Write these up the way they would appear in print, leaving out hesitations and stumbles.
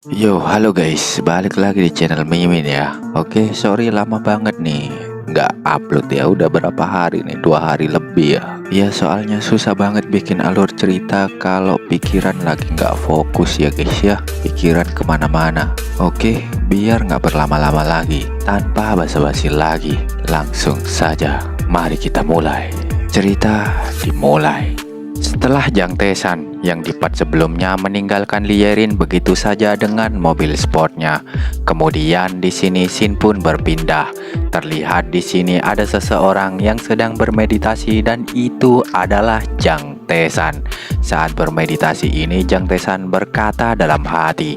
Halo guys, balik lagi di channel Mimin ya. Oke, sorry lama banget nih nggak upload ya. Udah berapa hari nih? 2 hari lebih ya. Ya soalnya susah banget bikin alur cerita kalau pikiran lagi nggak fokus ya guys ya. Pikiran kemana-mana. Oke, biar nggak berlama-lama lagi, tanpa basa-basi lagi, langsung saja. Mari kita mulai. Cerita dimulai. Setelah Jang Tae-san yang di part sebelumnya meninggalkan Lierin begitu saja dengan mobil sportnya, kemudian di sini Shin pun berpindah. Terlihat di sini ada seseorang yang sedang bermeditasi dan itu adalah Jang Tae-san. Saat bermeditasi ini Jang Tae-san berkata dalam hati,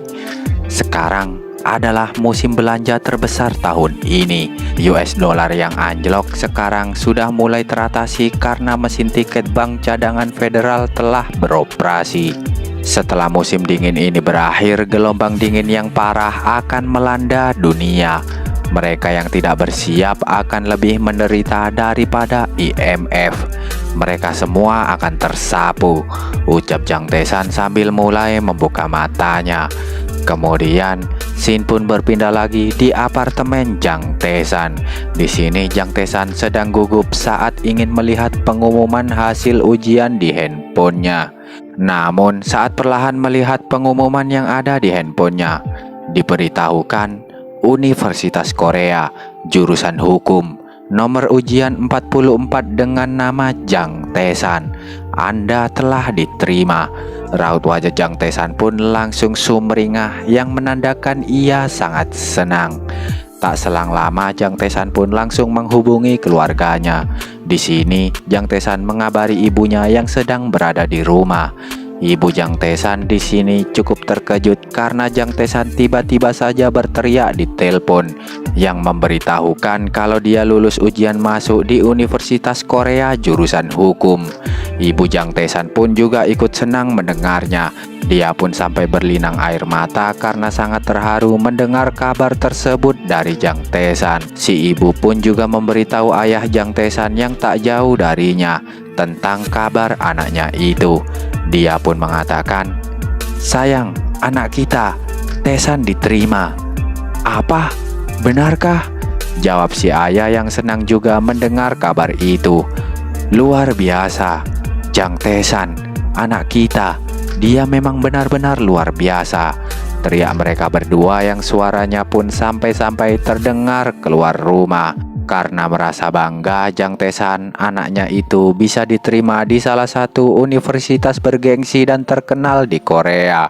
"Sekarang adalah musim belanja terbesar tahun ini. US dollar yang anjlok sekarang sudah mulai teratasi karena mesin tiket bank cadangan federal telah beroperasi. Setelah musim dingin ini berakhir, gelombang dingin yang parah akan melanda dunia. Mereka yang tidak bersiap akan lebih menderita daripada IMF. Mereka semua akan tersapu," ucap Jang Tae-san sambil mulai membuka matanya. Kemudian Shin pun berpindah lagi di apartemen Jang Tae-san. Di sini Jang Tae-san sedang gugup saat ingin melihat pengumuman hasil ujian di handphonenya. Namun saat perlahan melihat pengumuman yang ada di handphonenya, diberitahukan Universitas Korea, jurusan hukum, nomor ujian 44 dengan nama Jang Tae-san. Anda telah diterima. Raut wajah Jang Tae-san pun langsung sumringah yang menandakan ia sangat senang. Tak selang lama Jang Tae-san pun langsung menghubungi keluarganya. Di sini Jang Tae-san mengabari ibunya yang sedang berada di rumah. Ibu Jang Tae-san di sini cukup terkejut karena Jang Tae-san tiba-tiba saja berteriak di telepon yang memberitahukan kalau dia lulus ujian masuk di Universitas Korea jurusan hukum. Ibu Jang Tae-san pun juga ikut senang mendengarnya. Dia pun sampai berlinang air mata karena sangat terharu mendengar kabar tersebut dari Jang Tae-san. Si ibu pun juga memberitahu ayah Jang Tae-san yang tak jauh darinya tentang kabar anaknya itu. Dia pun mengatakan, "Sayang, anak kita, Tae-san diterima." "Apa? Benarkah?" jawab si ayah yang senang juga mendengar kabar itu. "Luar biasa, Jang Tae-san, anak kita, dia memang benar-benar luar biasa," teriak mereka berdua yang suaranya pun sampai-sampai terdengar keluar rumah. Karena merasa bangga Jang Tae-san anaknya itu bisa diterima di salah satu universitas bergengsi dan terkenal di Korea.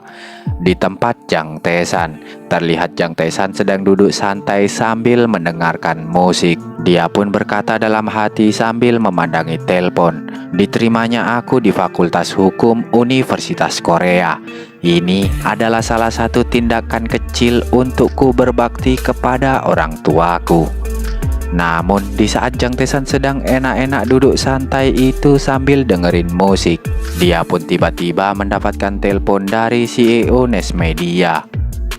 Di tempat Jang Tae-san, terlihat Jang Tae-san sedang duduk santai sambil mendengarkan musik. Dia pun berkata dalam hati sambil memandangi telepon, "Diterimanya aku di Fakultas Hukum Universitas Korea. Ini adalah salah satu tindakan kecil untukku berbakti kepada orang tuaku." Namun di saat Jang Tae-san sedang enak-enak duduk santai itu sambil dengerin musik, dia pun tiba-tiba mendapatkan telepon dari CEO Nes Media.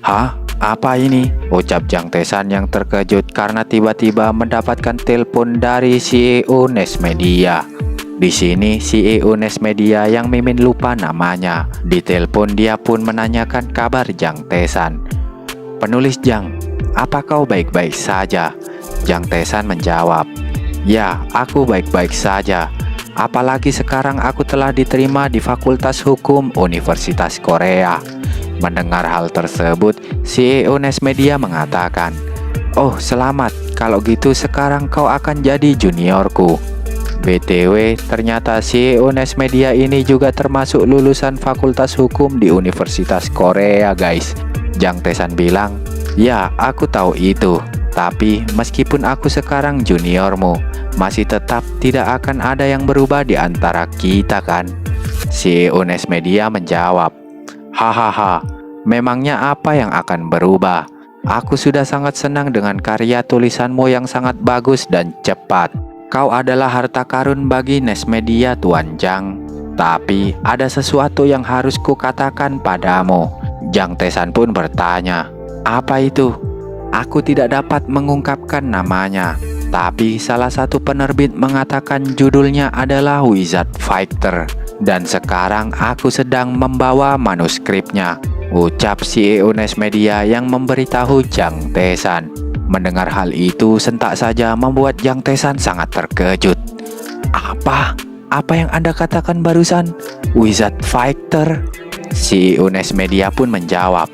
"Hah? Apa ini?" ucap Jang Tae-san yang terkejut karena tiba-tiba mendapatkan telepon dari CEO Nes Media. Di sini CEO Nes Media yang Mimin lupa namanya. Di telepon dia pun menanyakan kabar Jang Tae-san. "Penulis Jang, apa kau baik-baik saja?" Jang Tae-san menjawab, "Ya, aku baik-baik saja. Apalagi sekarang aku telah diterima di Fakultas Hukum Universitas Korea." Mendengar hal tersebut, CEO Nes Media mengatakan, "Oh, selamat. Kalau gitu sekarang kau akan jadi juniorku." BTW, ternyata CEO Nes Media ini juga termasuk lulusan Fakultas Hukum di Universitas Korea, guys. Jang Tae-san bilang, "Ya, aku tahu itu. Tapi meskipun aku sekarang juniormu, masih tetap tidak akan ada yang berubah di antara kita kan?" CEO Nes Media menjawab, "Hahaha, memangnya apa yang akan berubah? Aku sudah sangat senang dengan karya tulisanmu yang sangat bagus dan cepat. Kau adalah harta karun bagi Nes Media, Tuan Jang. Tapi ada sesuatu yang harus kukatakan padamu." Jang Tae-san pun bertanya, "Apa itu?" "Aku tidak dapat mengungkapkan namanya, tapi salah satu penerbit mengatakan judulnya adalah Wizard Fighter. Dan sekarang aku sedang membawa manuskripnya. ucap CEO Nes Media yang memberitahu Jang Tae-san. Mendengar hal itu sentak saja membuat Jang Tae-san sangat terkejut. Apa? Apa yang Anda katakan barusan? Wizard Fighter? CEO Nes Media pun menjawab,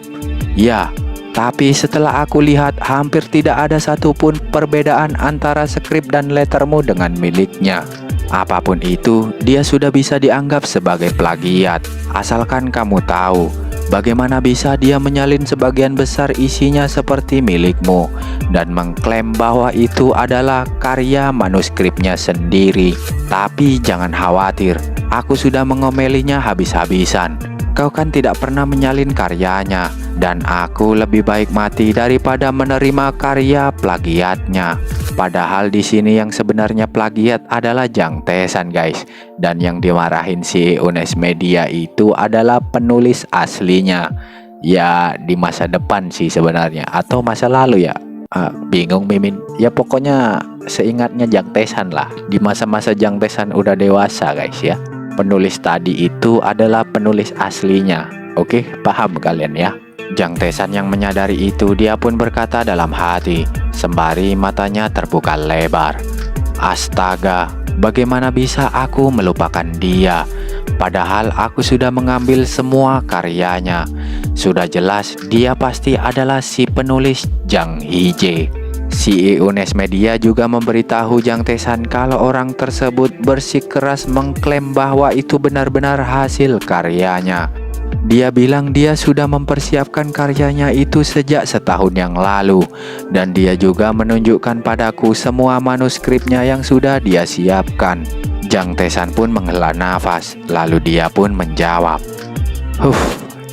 ya, tapi setelah aku lihat hampir tidak ada satupun perbedaan antara skrip dan lettermu dengan miliknya. Apapun itu, dia sudah bisa dianggap sebagai plagiat. Asalkan kamu tahu, bagaimana bisa dia menyalin sebagian besar isinya seperti milikmu dan mengklaim bahwa itu adalah karya manuskripnya sendiri. Tapi jangan khawatir, aku sudah mengomelinya habis-habisan. Kau kan tidak pernah menyalin karyanya, dan aku lebih baik mati daripada menerima karya plagiatnya. Padahal di sini yang sebenarnya plagiat adalah Jang Tae-san, guys. Dan yang dimarahin CEO Nes Media itu adalah penulis aslinya. Ya, di masa depan sih sebenarnya, atau masa lalu ya. Bingung Mimin. Ya pokoknya seingatnya Jang Tae-san lah. Di masa-masa Jang Tae-san udah dewasa, guys ya. Penulis tadi itu adalah penulis aslinya. Oke, paham kalian ya? Jang Tae-san yang menyadari itu, dia pun berkata dalam hati, sembari matanya terbuka lebar. Astaga, bagaimana bisa aku melupakan dia? Padahal aku sudah mengambil semua karyanya. Sudah jelas dia pasti adalah si penulis Jang Hee-jae. CEO Nes Media juga memberitahu Jang Tae-san kalau orang tersebut bersikeras mengklaim bahwa itu benar-benar hasil karyanya. Dia bilang dia sudah mempersiapkan karyanya itu sejak setahun yang lalu, dan dia juga menunjukkan padaku semua manuskripnya yang sudah dia siapkan. Jang Tae-san pun menghela nafas, lalu dia pun menjawab,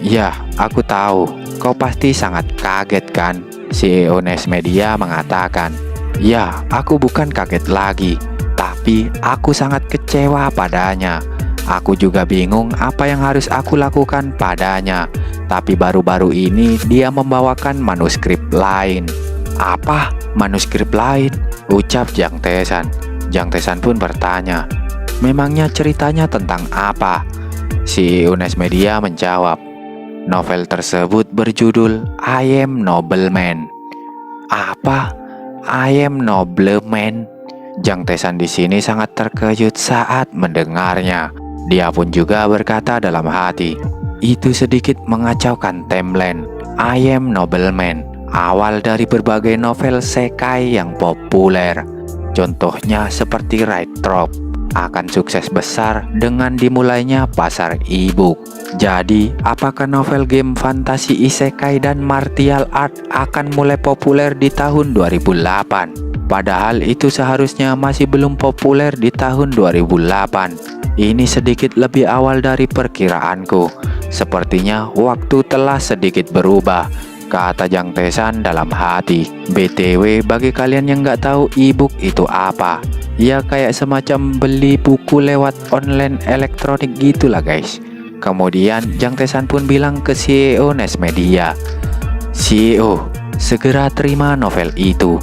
ya, aku tahu, kau pasti sangat kaget kan? CEO Nes Media mengatakan, ya, aku bukan kaget lagi, tapi aku sangat kecewa padanya. Aku juga bingung apa yang harus aku lakukan padanya. Tapi baru-baru ini dia membawakan manuskrip lain. Apa? Manuskrip lain? Ucap Jang Tae-san. Jang Tae-san pun bertanya, memangnya ceritanya tentang apa? CEO Nes Media menjawab, novel tersebut berjudul I Am Nobleman. Apa? I Am Nobleman? Jang Tae-san di sini sangat terkejut saat mendengarnya. Dia pun juga berkata dalam hati, itu sedikit mengacaukan timeline. I Am Nobleman awal dari berbagai novel sekai yang populer. Contohnya seperti Right Trop akan sukses besar dengan dimulainya pasar e-book. Jadi, apakah novel game fantasi isekai dan martial art akan mulai populer di tahun 2008? Padahal itu seharusnya masih belum populer di tahun 2008. Ini sedikit lebih awal dari perkiraanku. Sepertinya waktu telah sedikit berubah, kata Jang Tae-san dalam hati. BTW, bagi kalian yang nggak tahu e-book itu apa, ya kayak semacam beli buku lewat online elektronik gitulah guys. Kemudian Jang Tae-san pun bilang ke CEO Nes Media, CEO, segera terima novel itu.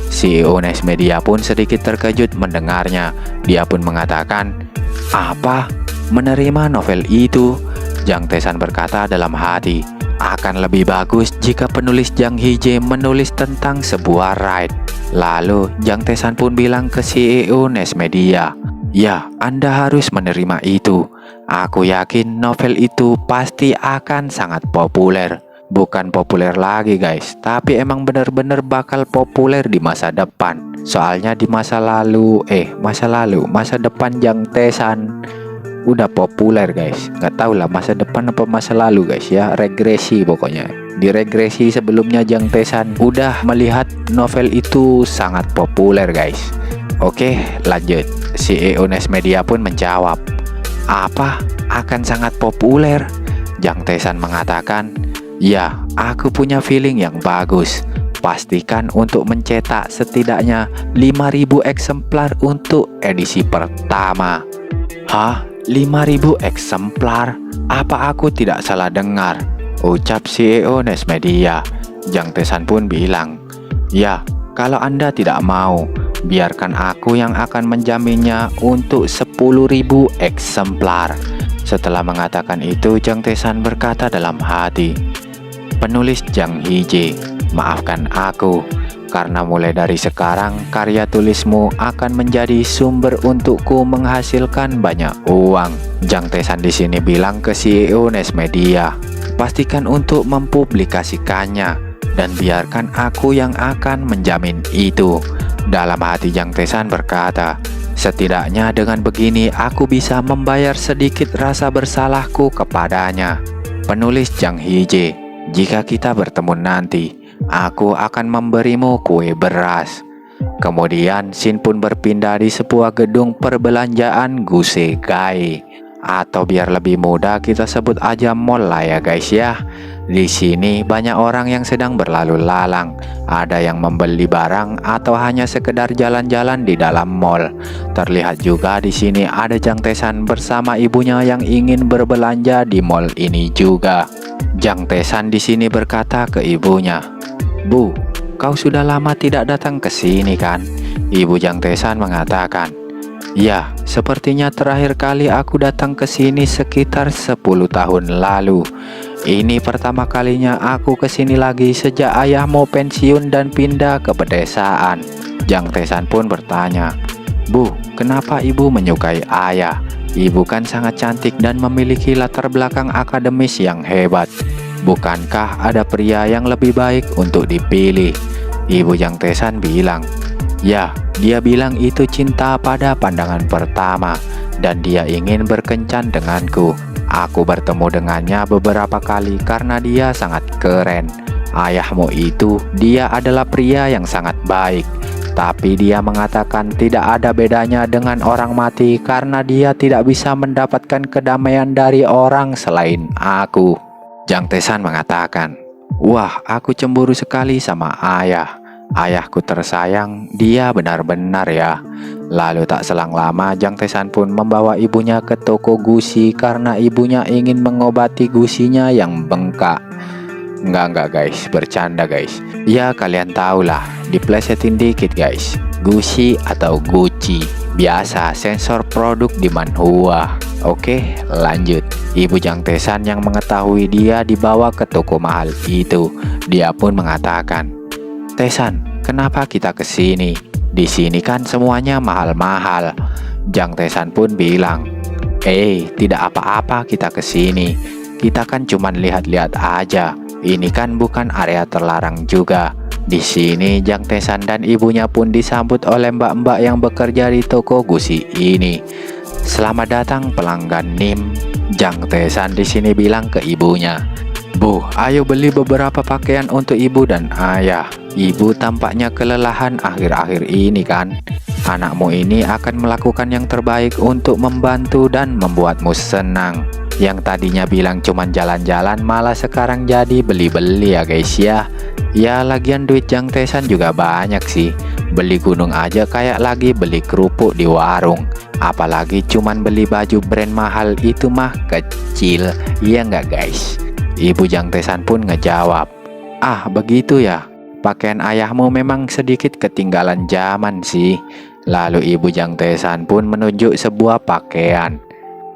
CEO Nes Media pun sedikit terkejut mendengarnya. Dia pun mengatakan, apa? Menerima novel itu? Jang Tae-san berkata dalam hati, akan lebih bagus jika penulis Jang Hee-jae menulis tentang sebuah raid. Lalu Jang Tae-san pun bilang ke CEO Nes Media, ya, Anda harus menerima itu. Aku yakin novel itu pasti akan sangat populer. Bukan populer lagi guys, tapi emang bener-bener bakal populer di masa depan. Soalnya di masa depan Jang Tae-san udah populer guys. Nggak tahu lah masa depan apa masa lalu guys ya, regresi pokoknya. Di regresi sebelumnya Jang Tae-san udah melihat novel itu sangat populer guys. Oke, lanjut. CEO Nes Media pun menjawab, apa? Akan sangat populer? Jang Tae-san mengatakan, ya, aku punya feeling yang bagus. Pastikan untuk mencetak setidaknya 5.000 eksemplar untuk edisi pertama. Hah? 5.000 eksemplar? Apa aku tidak salah dengar? Ucap CEO Nes Media. Jang Tae-san pun bilang, ya, kalau Anda tidak mau, biarkan aku yang akan menjaminnya untuk 10.000 eksemplar. Setelah mengatakan itu, Jang Tae-san berkata dalam hati, "Penulis Jang Hee-jae, maafkan aku. Karena mulai dari sekarang, karya tulismu akan menjadi sumber untukku menghasilkan banyak uang." Jang Tae-san di sini bilang ke CEO Nes Media, "Pastikan untuk mempublikasikannya dan biarkan aku yang akan menjamin itu." Dalam hati Jang Tae-san berkata, "Setidaknya dengan begini aku bisa membayar sedikit rasa bersalahku kepadanya." Penulis Jang Hee-jae, jika kita bertemu nanti, aku akan memberimu kue beras. Kemudian Shin pun berpindah di sebuah gedung perbelanjaan Gusegai, atau biar lebih mudah kita sebut aja mall lah ya guys ya. Di sini banyak orang yang sedang berlalu lalang, ada yang membeli barang atau hanya sekedar jalan-jalan di dalam mall. Terlihat juga di sini ada Jang Tae-san bersama ibunya yang ingin berbelanja di mall ini juga. Jang Tae-san di sini berkata ke ibunya, "Bu, kau sudah lama tidak datang ke sini kan?" Ibu Jang Tae-san mengatakan, "Ya, sepertinya terakhir kali aku datang ke sini sekitar 10 tahun lalu. Ini pertama kalinya aku ke sini lagi sejak ayahmu pensiun dan pindah ke pedesaan." Jang Tae-san pun bertanya, "Bu, kenapa ibu menyukai ayah? Ibu kan sangat cantik dan memiliki latar belakang akademis yang hebat. Bukankah ada pria yang lebih baik untuk dipilih?" Ibu Jang Tae-san bilang, "Ya, dia bilang itu cinta pada pandangan pertama dan dia ingin berkencan denganku. Aku bertemu dengannya beberapa kali karena dia sangat keren. Ayahmu itu, dia adalah pria yang sangat baik. Tapi dia mengatakan tidak ada bedanya dengan orang mati karena dia tidak bisa mendapatkan kedamaian dari orang selain aku." Jang Tae-san mengatakan, "Wah, aku cemburu sekali sama ayah. Ayahku tersayang, dia benar-benar ya." Lalu tak selang lama Jang Tae-san pun membawa ibunya ke toko gusi karena ibunya ingin mengobati gusinya yang bengkak. Enggak guys, bercanda guys. Ya kalian tahulah, diplesetin dikit guys. Gucci atau Gucci, biasa sensor produk di manhua. Oke, lanjut. Ibu Jang Tae-san yang mengetahui dia dibawa ke toko mahal itu, dia pun mengatakan, "Tae-san, kenapa kita ke sini? Di sini kan semuanya mahal-mahal." Jang Tae-san pun bilang, "Tidak apa-apa kita ke sini. Kita kan cuman lihat-lihat aja. Ini kan bukan area terlarang juga." Di sini Jang Tae-san dan ibunya pun disambut oleh mbak-mbak yang bekerja di toko gusi ini. "Selamat datang pelanggan NIM." Jang Tae-san di sini bilang ke ibunya, "Bu, ayo beli beberapa pakaian untuk ibu dan ayah. Ibu tampaknya kelelahan akhir-akhir ini kan? Anakmu ini akan melakukan yang terbaik untuk membantu dan membuatmu senang. Yang tadinya bilang cuman jalan-jalan malah sekarang jadi beli-beli ya guys ya." Ya lagian duit Jang Tae-san juga banyak sih. Beli gunung aja kayak lagi beli kerupuk di warung. Apalagi cuman beli baju brand mahal itu mah kecil. Iya nggak guys? Ibu Jang Tae-san pun ngejawab, "Ah begitu ya. Pakaian ayahmu memang sedikit ketinggalan zaman sih." Lalu ibu Jang Tae-san pun menunjuk sebuah pakaian.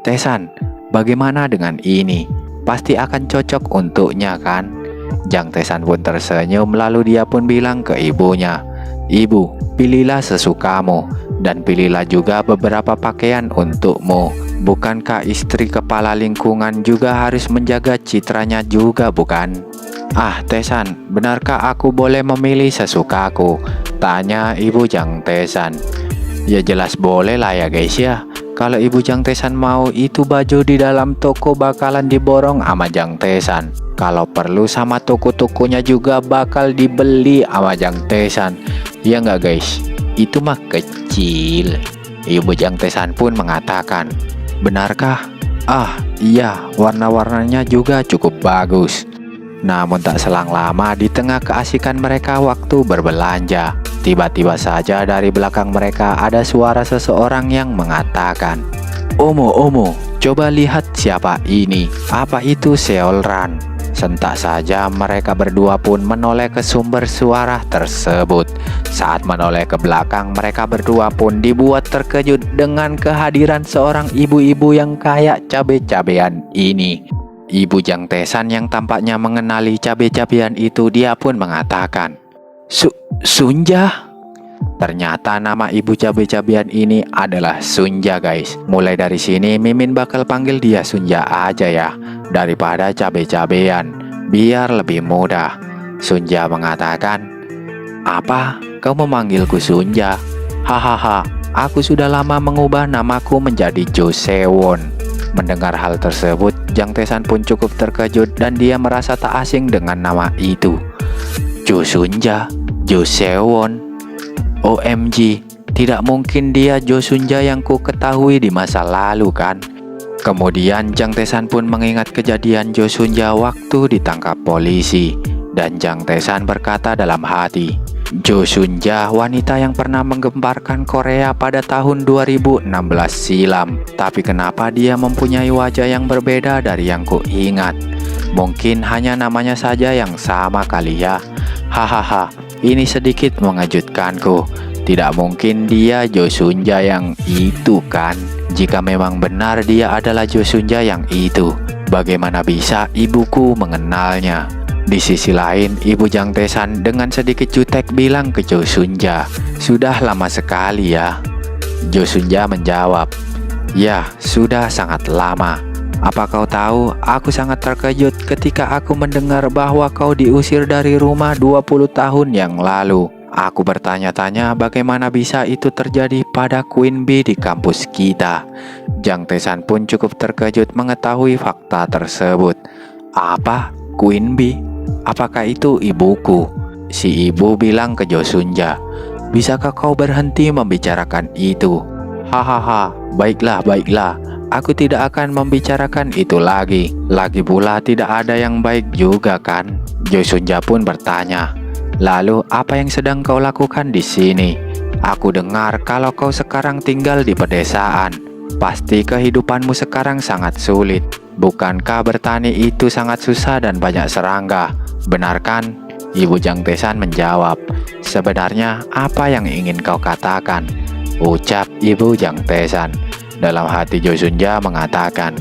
"Tae-san, bagaimana dengan ini? Pasti akan cocok untuknya kan?" Jang Tae-san pun tersenyum lalu dia pun bilang ke ibunya, "Ibu, pilihlah sesukamu dan pilihlah juga beberapa pakaian untukmu. Bukankah istri kepala lingkungan juga harus menjaga citranya juga bukan?" "Ah Tae-san, benarkah aku boleh memilih sesukaku?" tanya ibu Jang Tae-san. Ya jelas boleh lah ya guys ya. Kalau ibu Jang Tae-san mau itu baju di dalam toko bakalan diborong sama Jang Tae-san. Kalau perlu sama toko-tokonya juga bakal dibeli sama Jang Tae-san. Ya nggak guys? Itu mah kecil. Ibu Jang Tae-san pun mengatakan, "Benarkah?" "Ah iya, warna-warnanya juga cukup bagus." Namun tak selang lama di tengah keasikan mereka waktu berbelanja, tiba-tiba saja dari belakang mereka ada suara seseorang yang mengatakan, "Omo, coba lihat siapa ini. Apa itu Seolran?" Sentak saja mereka berdua pun menoleh ke sumber suara tersebut. Saat menoleh ke belakang, mereka berdua pun dibuat terkejut dengan kehadiran seorang ibu-ibu yang kayak cabe-cabean ini. Ibu Jang Tae-san yang tampaknya mengenali cabe-cabean itu, dia pun mengatakan, Sunja? Ternyata nama ibu cabe-cabean ini adalah Sunja guys. Mulai dari sini Mimin bakal panggil dia Sunja aja ya, daripada cabe-cabean, biar lebih mudah. Sunja mengatakan, apa? Kau memanggilku Sunja? Hahaha, aku sudah lama mengubah namaku menjadi Jo Sewon. Mendengar hal tersebut, Jang Tae-san pun cukup terkejut dan dia merasa tak asing dengan nama itu. Jo Sunja, Jo Sewon. OMG, tidak mungkin dia Jo Sunja yang ku ketahui di masa lalu kan? Kemudian Jang Tae-san pun mengingat kejadian Jo Sunja waktu ditangkap polisi. Dan Jang Tae-san berkata dalam hati, Jo Sunja wanita yang pernah menggemparkan Korea pada tahun 2016 silam. Tapi kenapa dia mempunyai wajah yang berbeda dari yang ku ingat? Mungkin hanya namanya saja yang sama kali ya. Hahaha, ini sedikit mengejutkanku. Tidak mungkin dia Jo Sunja yang itu kan? Jika memang benar dia adalah Jo Sunja yang itu, bagaimana bisa ibuku mengenalnya? Di sisi lain, Ibu Jang Tae-san dengan sedikit jutek bilang ke Jo Sunja, sudah lama sekali ya. Jo Sunja menjawab, ya sudah sangat lama. Apa kau tahu, aku sangat terkejut ketika aku mendengar bahwa kau diusir dari rumah 20 tahun yang lalu. Aku bertanya-tanya bagaimana bisa itu terjadi pada Queen Bee di kampus kita. Jang Tae-san pun cukup terkejut mengetahui fakta tersebut. Apa? Queen Bee? Apakah itu ibuku? Si ibu bilang ke Jo Sunja, bisakah kau berhenti membicarakan itu? Hahaha, baiklah, baiklah. Aku tidak akan membicarakan itu lagi. Lagi pula tidak ada yang baik juga kan? Jo Sunja pun bertanya, lalu apa yang sedang kau lakukan di sini? Aku dengar kalau kau sekarang tinggal di pedesaan. Pasti kehidupanmu sekarang sangat sulit. Bukankah bertani itu sangat susah dan banyak serangga? Benar kan? Ibu Jang Tae-san menjawab, sebenarnya apa yang ingin kau katakan? Ucap Ibu Jang Tae-san. Dalam hati Jo Sunja mengatakan,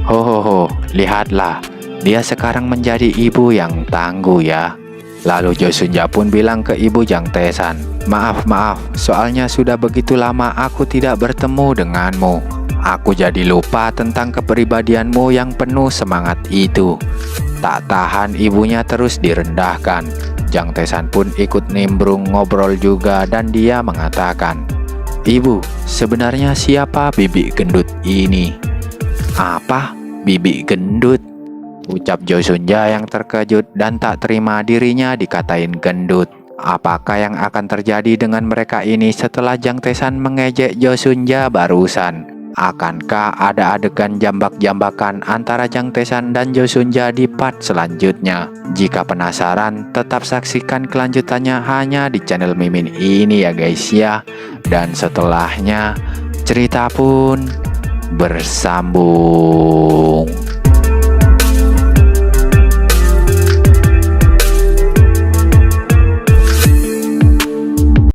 ho, lihatlah, dia sekarang menjadi ibu yang tangguh ya. Lalu Jo Sunja pun bilang ke Ibu Jang Tae-san, maaf, soalnya sudah begitu lama aku tidak bertemu denganmu. Aku jadi lupa tentang kepribadianmu yang penuh semangat itu. Tak tahan ibunya terus direndahkan. Jang Tae-san pun ikut nimbrung ngobrol juga dan dia mengatakan, Ibu, sebenarnya siapa bibi gendut ini? Apa? Bibi gendut? Ucap Jo Sunja yang terkejut dan tak terima dirinya dikatain gendut. Apakah yang akan terjadi dengan mereka ini setelah Jang Tae-san mengejek Jo Sunja barusan? Akankah ada adegan jambak-jambakan antara Jang Tae-san dan Jo Sunja di part selanjutnya? Jika penasaran, tetap saksikan kelanjutannya hanya di channel Mimin ini ya guys ya. Dan setelahnya, cerita pun bersambung.